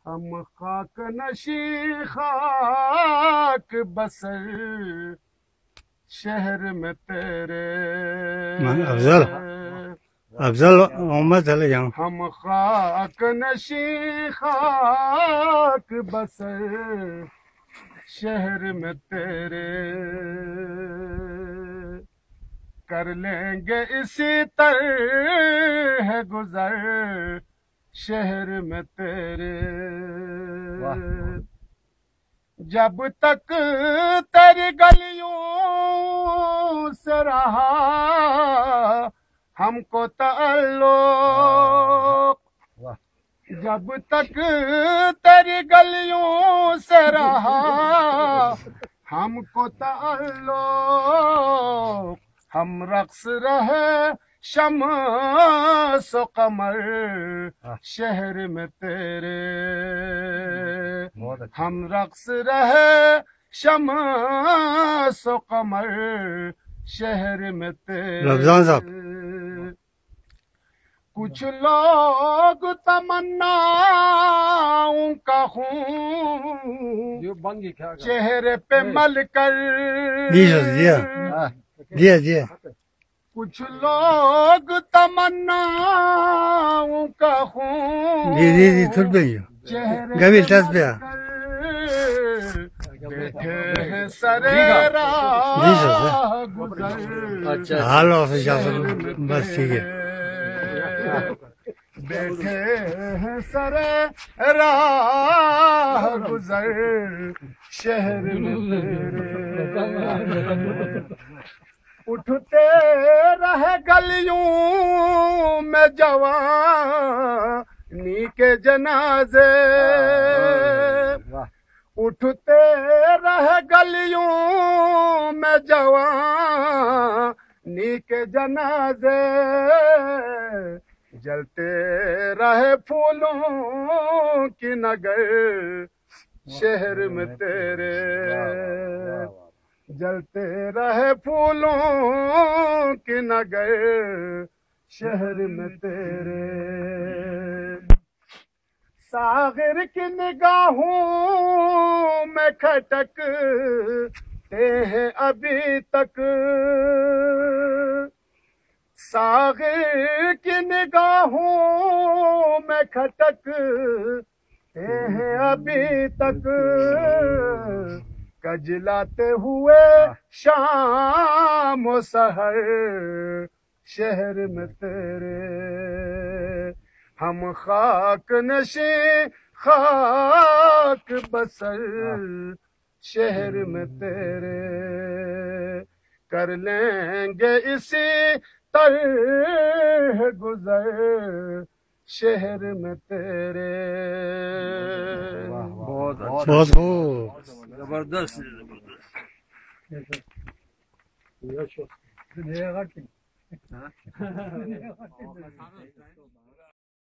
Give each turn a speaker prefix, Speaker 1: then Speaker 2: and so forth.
Speaker 1: ہم خاک نشی خاک بسر شہر میں تیرے
Speaker 2: افضل محمد علی جان
Speaker 1: ہم خاک نشی خاک بسر شہر میں تیرے کر لیں گے اسی طرح گزر شہر میں تیرے جب تک تیری گلیوں سے رہا ہم کو تعلق جب تک تیری گلیوں سے رہا ہم کو تعلق ہم رقص رہے شمس و قمر شہر میں تیرے ہم رقص رہے شمس و قمر شہر میں
Speaker 2: رمضان صاحب
Speaker 1: تیرے کچھ لوگ تمناؤں کا خون چہرے پہ مل کر
Speaker 2: جی
Speaker 1: کچھ لوگ تمناؤں کا خون
Speaker 2: جی تھوڑ پہ
Speaker 1: چہرے
Speaker 2: گویل
Speaker 1: پہ
Speaker 2: ٹس
Speaker 1: مل
Speaker 2: پہ
Speaker 1: کر بیٹھے ہیں سرے راہ گزر
Speaker 2: حالو
Speaker 1: شہر میں
Speaker 2: بس ٹھیک ہے
Speaker 1: بیٹھے ہیں سرے راہ گزر شہر میں تیرے اٹھتے رہے گلیوں میں جوانی کے جنازے اٹھتے رہے گلیوں میں جوانی کے جنازے جلتے رہے پھولوں کی نگر شہر میں تیرے جلتے رہے پھولوں کی نگر شہر میں تیرے ساغر کی نگاہوں میں کھٹکتے ہیں ابھی تک ساغر کی نگاہوں میں کھٹکتے ہیں ابھی تک کجلاتے ہوئے شام و سحر شہر میں تیرے ہم خاک نشی خاک بسر شہر میں تیرے کر لیں گے اسی طرح گزر شہر میں تیرے
Speaker 2: بہت
Speaker 3: زبردست